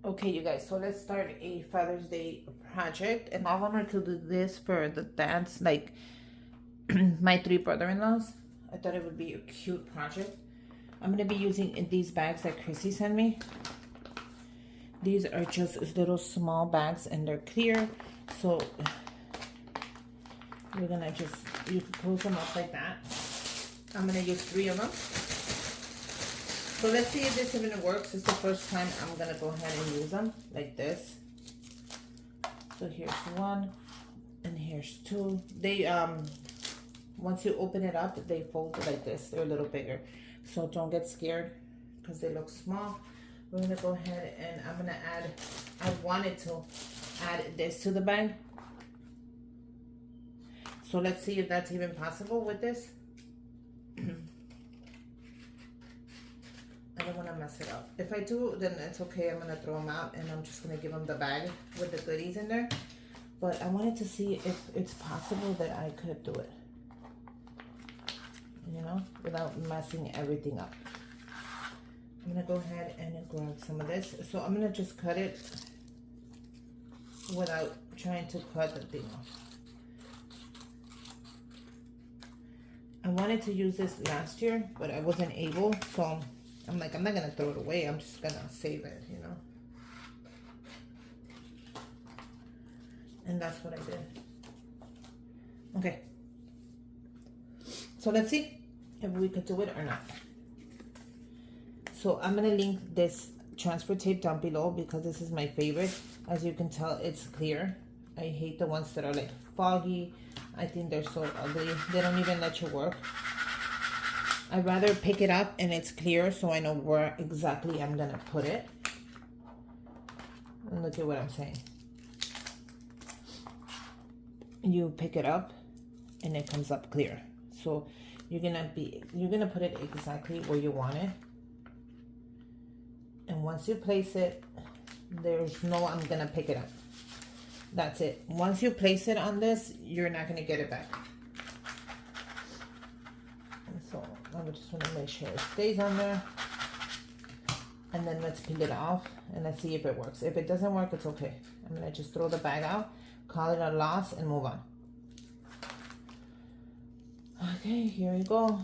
Okay, you guys, so let's start a Father's Day project. And I wanted to do this for the dads, like my 3 brother-in-laws. I thought it would be a cute project. I'm going to be using these bags that Chrissy sent me. These are just little small bags and they're clear. So you're going to just, you can close them up like that. I'm going to use 3 of them. So let's see if this even works. It's the first time I'm going to go ahead and use them like this. So here's 1 and here's 2. They, once you open it up, they fold like this. They're a little bigger. So don't get scared because they look small. We're going to go ahead and I'm going to add, I wanted to add this to the bag. So let's see if that's even possible with this. I don't want to mess it up. If I do, then it's okay. I'm going to throw them out and I'm just going to give them the bag with the goodies in there. But I wanted to see if it's possible that I could do it, you know, without messing everything up. I'm going to go ahead and grab some of this. So I'm going to just cut it without trying to cut the thing off. I wanted to use this last year, but I wasn't able, so I'm like, I'm not gonna throw it away. I'm just gonna save it, you know. And that's what I did. Okay. So let's see if we could do it or not. So I'm gonna link this transfer tape down below because this is my favorite. As you can tell, it's clear. I hate the ones that are like foggy. I think they're so ugly. They don't even let you work. I'd rather pick it up and it's clear so I know where exactly I'm gonna put it. And look at what I'm saying. You pick it up and it comes up clear. So you're gonna put it exactly where you want it. And once you place it, there's no I'm gonna pick it up. That's it. Once you place it on this, you're not gonna get it back. So I just want to make sure it stays on there. And then let's peel it off and let's see if it works. If it doesn't work, it's okay. I'm going to just throw the bag out, call it a loss, and move on. Okay, here we go.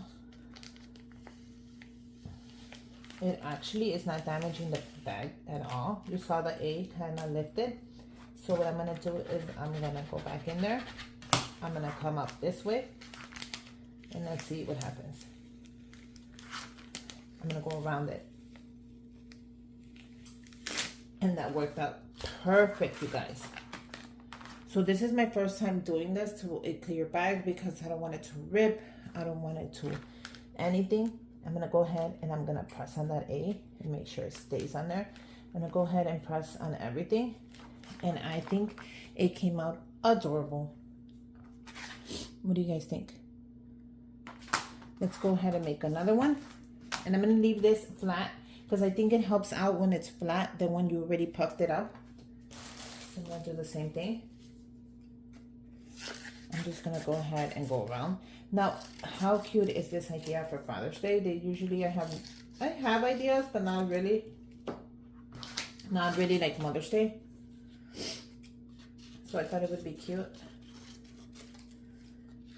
It actually is not damaging the bag at all. You saw the A kind of lifted. So what I'm going to do is I'm going to go back in there. I'm going to come up this way. And let's see what happens. I'm going to go around it. And that worked out perfect, you guys. So this is my first time doing this to a clear bag because I don't want it to rip. I don't want it to anything. I'm going to go ahead and I'm going to press on that A and make sure it stays on there. I'm going to go ahead and press on everything. And I think it came out adorable. What do you guys think? Let's go ahead and make another one. And I'm going to leave this flat because I think it helps out when it's flat than when you already puffed it up. So I'm going to do the same thing. I'm just going to go ahead and go around. Now, how cute is this idea for Father's Day? They usually I have ideas, but not really. Not really like Mother's Day. So I thought it would be cute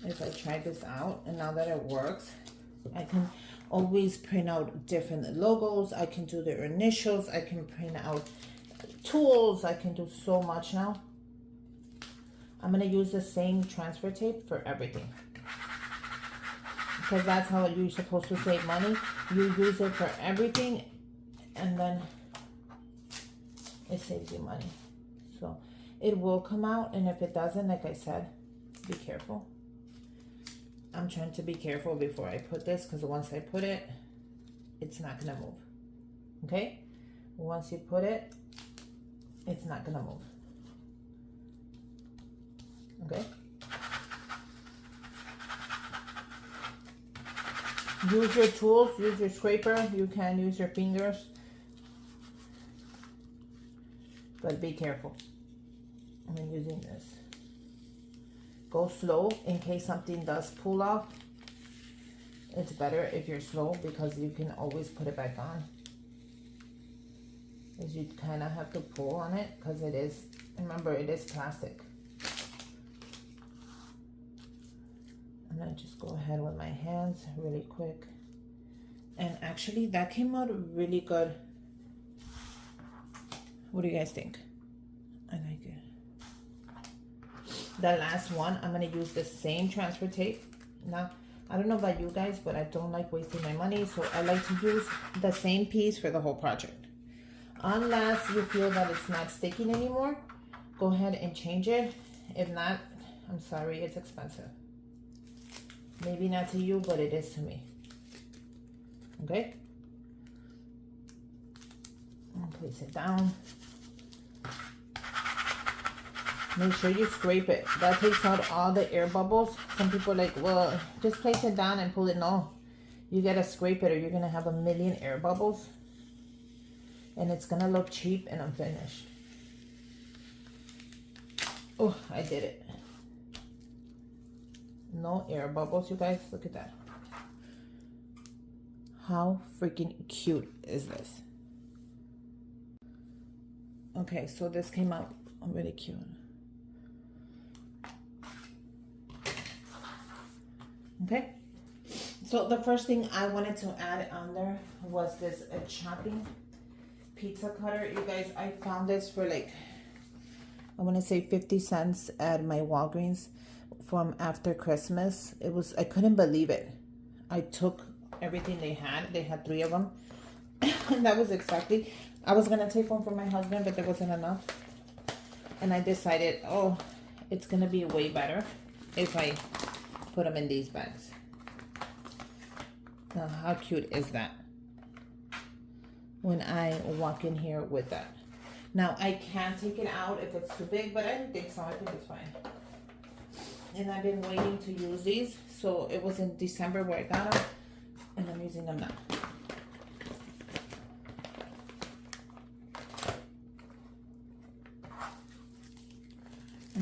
if I try this out. And now that it works, I can always print out different logos. I can do their initials. I can print out tools. I can do so much now. I'm going to use the same transfer tape for everything. Because that's how you're supposed to save money. You use it for everything and then it saves you money. So it will come out, and if it doesn't, like I said, be careful. I'm trying to be careful before I put this because once I put it, it's not going to move. Okay? Once you put it, it's not going to move. Okay? Use your tools, use your scraper. You can use your fingers. But be careful. I'm using this. Go slow in case something does pull off. It's better if you're slow because you can always put it back on. is you kind of have to pull on it because it is, remember, it is plastic. And I just go ahead with my hands really quick. And actually that came out really good. What do you guys think? I like it. The last one, I'm going to use the same transfer tape. Now, I don't know about you guys, but I don't like wasting my money. So I like to use the same piece for the whole project. Unless you feel that it's not sticking anymore, go ahead and change it. If not, I'm sorry, it's expensive. Maybe not to you, but it is to me. Okay? And place it down. Make sure you scrape it. That takes out all the air bubbles. Some people are like, well, just place it down and pull it. No, you gotta scrape it or you're gonna have a million air bubbles. And it's gonna look cheap and unfinished. Oh, I did it. No air bubbles, you guys. Look at that. How freaking cute is this? Okay, so this came out really cute. Okay, so the first thing I wanted to add on there was this chopping pizza cutter. You guys, I found this for like, I want to say 50 cents at my Walgreens from after Christmas. It was, I couldn't believe it. I took everything they had 3 of them. And that was exactly, I was going to take one for my husband, but there wasn't enough. And I decided, oh, it's going to be way better if I put them in these bags. Now, how cute is that? When I walk in here with that. Now, I can take it out if it's too big, but I don't think so. I think it's fine. And I've been waiting to use these. So it was in December where I got them. And I'm using them now.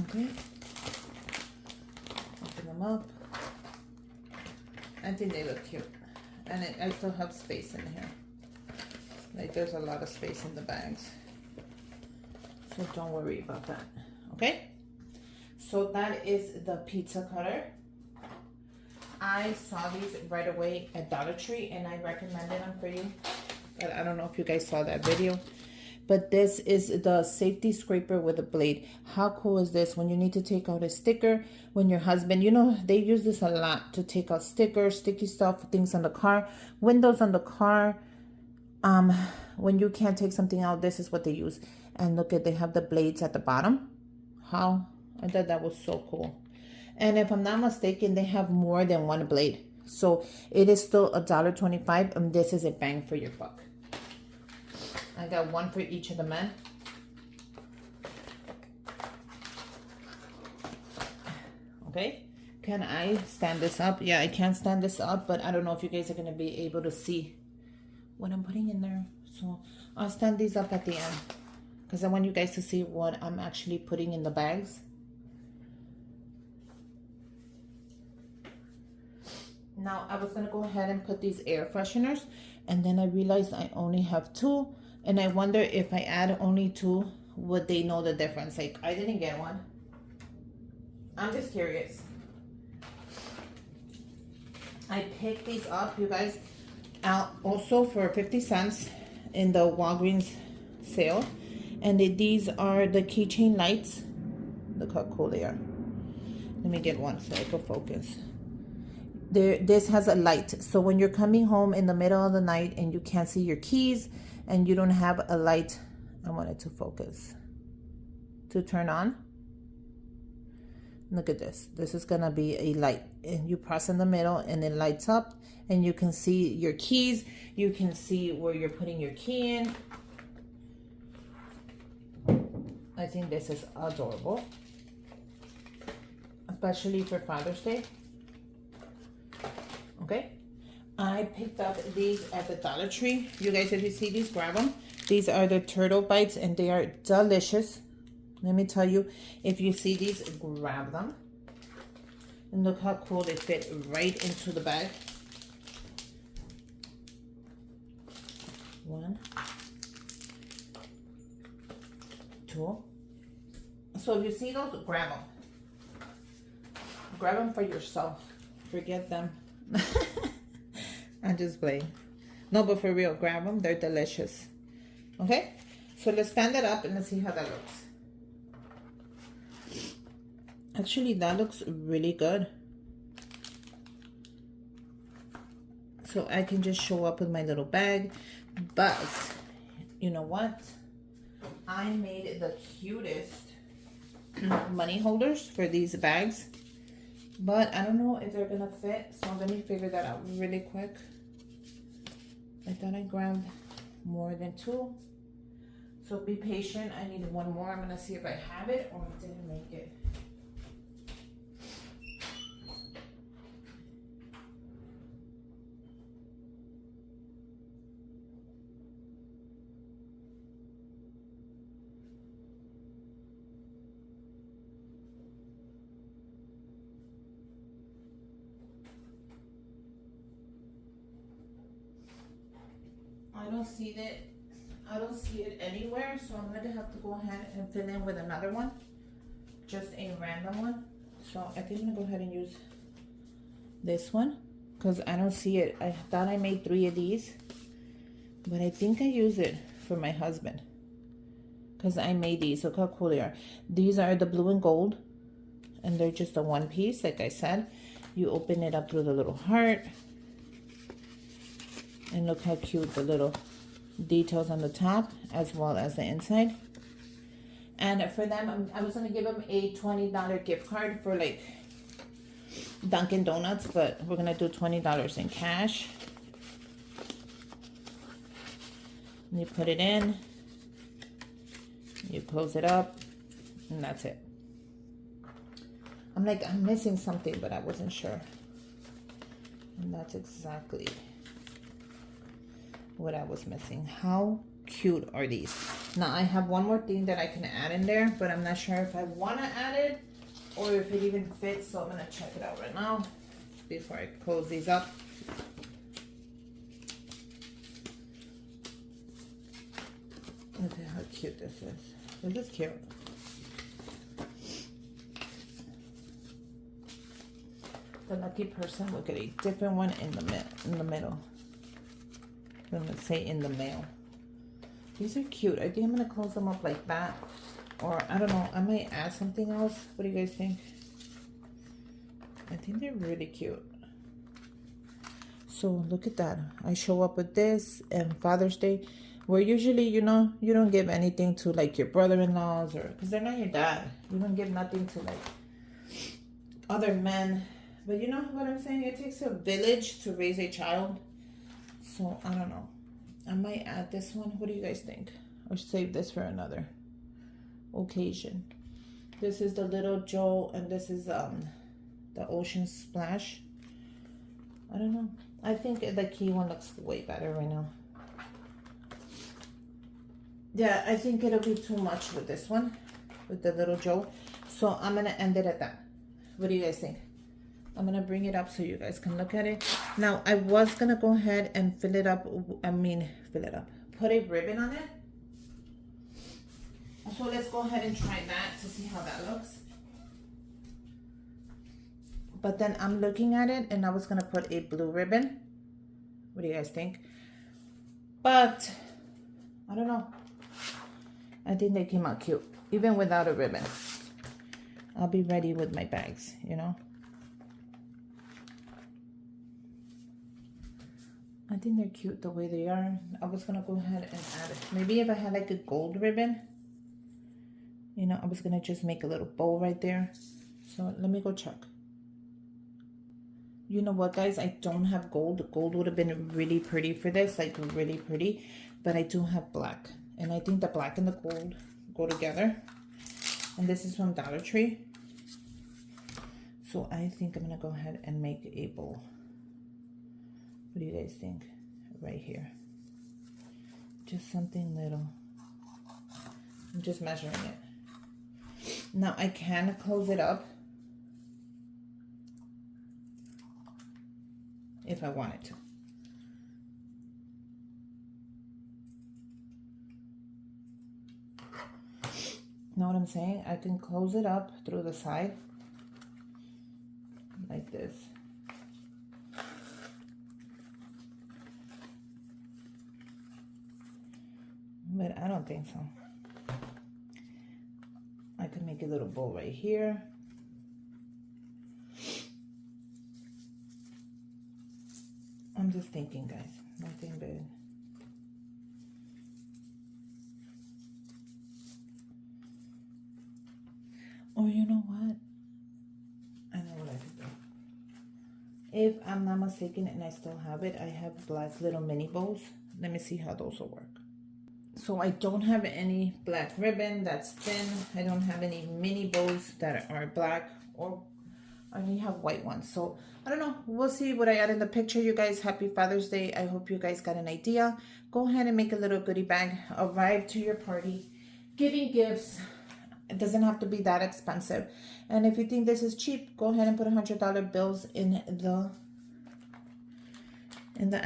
Okay. Open them up. I think they look cute. And I still have space in here. Like there's a lot of space in the bags. So don't worry about that. Okay? So that is the pizza cutter. I saw these right away at Dollar Tree and I recommended them for you. But I don't know if you guys saw that video. But this is the safety scraper with a blade. How cool is this? When you need to take out a sticker, when your husband, you know, they use this a lot to take out stickers, sticky stuff, things on the car, windows on the car. When you can't take something out, this is what they use. And look at, they have the blades at the bottom. How? I thought that was so cool. And if I'm not mistaken, they have more than one blade. So it is still $1.25, and this is a bang for your buck. I got one for each of the men. Okay, can I stand this up? Yeah, I can stand this up, but I don't know if you guys are going to be able to see what I'm putting in there. So I'll stand these up at the end because I want you guys to see what I'm actually putting in the bags. Now I was going to go ahead and put these air fresheners, and then I realized I only have 2. And I wonder if I add only 2, would they know the difference? Like, I didn't get one. I'm just curious. I picked these up, you guys, out also for 50 cents in the Walgreens sale. And these are the Keychain Lights. Look how cool they are. Let me get one so I can focus. This has a light. So when you're coming home in the middle of the night and you can't see your keys, and you don't have a light, I want it to focus, to turn on. Look at this. This is gonna be a light, and you press in the middle and it lights up, and you can see your keys. You can see where you're putting your key in. I think this is adorable, especially for Father's Day. Okay. I picked up these at the Dollar Tree. You guys, if you see these, grab them. These are the turtle bites, and they are delicious. Let me tell you, if you see these, grab them. And look how cool they fit right into the bag. 1, too. So if you see those, grab them. Grab them for yourself. Forget them. I'm just playing. No, but for real, grab them. They're delicious. Okay? So let's stand it up and let's see how that looks. Actually, that looks really good. So I can just show up with my little bag. But, you know what? I made the cutest money holders for these bags. But I don't know if they're gonna fit. So let me figure that out really quick. I thought I grabbed more than 2. So be patient. I need one more. I'm gonna see if I have it or I didn't make it. I don't see it anywhere, so I'm gonna have to go ahead and fill in with another one, just a random one. So I think I'm gonna go ahead and use this one because I don't see it. I thought I made 3 of these, but I think I use it for my husband because I made these. Look how cool they are. These are the blue and gold, and they're just a 1 piece. Like I said, you open it up through the little heart. And look how cute the little details on the top as well as the inside. And for them, I was going to give them a $20 gift card for like Dunkin' Donuts, but we're going to do $20 in cash. And you put it in, you close it up, and that's it. I'm like, I'm missing something, but I wasn't sure. And that's exactly what I was missing. How cute are these? Now I have one more thing that I can add in there, but I'm not sure if I want to add it or if it even fits, so I'm gonna check it out right now before I close these up. Look at how cute this is. This is cute. The lucky person will get a different one in the middle. I'm gonna say in the mail. These are cute. I think I'm gonna close them up like that, or I don't know, I might add something else. What do you guys think? I think they're really cute. So look at that. I show up with this, and Father's Day, where usually, you know, you don't give anything to like your brother-in-laws, or because they're not your dad. You don't give nothing to like other men. But you know what I'm saying? It takes a village to raise a child. So, I don't know. I might add this one. What do you guys think? Or save this for another occasion. This is the Little Joe, and this is the Ocean Splash. I don't know. I think the key one looks way better right now. Yeah, I think it'll be too much with this one, with the Little Joe. So, I'm going to end it at that. What do you guys think? I'm going to bring it up so you guys can look at it. Now, I was going to go ahead and fill it up. Put a ribbon on it. So let's go ahead and try that to see how that looks. But then I'm looking at it and I was going to put a blue ribbon. What do you guys think? But I don't know. I think they came out cute, even without a ribbon. I'll be ready with my bags, you know. I think they're cute the way they are. I was gonna go ahead and add it. Maybe if I had like a gold ribbon, you know, I was gonna just make a little bow right there. So let me go check. You know what, guys? I don't have gold. Gold would have been really pretty for this, like really pretty. But I do have black. And I think the black and the gold go together. And this is from Dollar Tree. So I think I'm gonna go ahead and make a bow. What do you guys think? Right here. Just something little. I'm just measuring it. Now I can close it up if I wanted to. Know what I'm saying? I can close it up through the side like this. But I don't think so. I could make a little bow right here. I'm just thinking, guys, nothing big. Or you know what? I know what I could do. If I'm not mistaken and I still have it, I have black little mini bows. Let me see how those will work. So I don't have any black ribbon that's thin. I don't have any mini bows that are black, or I only have white ones. So I don't know. We'll see what I add in the picture, you guys. Happy Father's Day. I hope you guys got an idea. Go ahead and make a little goodie bag. Arrive to your party. Giving gifts. It doesn't have to be that expensive. And if you think this is cheap, go ahead and put $100 bills in the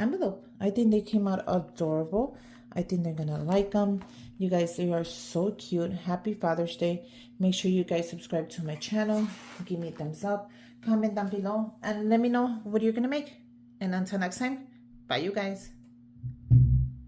envelope. I think they came out adorable. I think they're gonna like them. You guys, they are so cute. Happy Father's Day. Make sure you guys subscribe to my channel. Give me a thumbs up. Comment down below and let me know what you're gonna make. And until next time, bye you guys.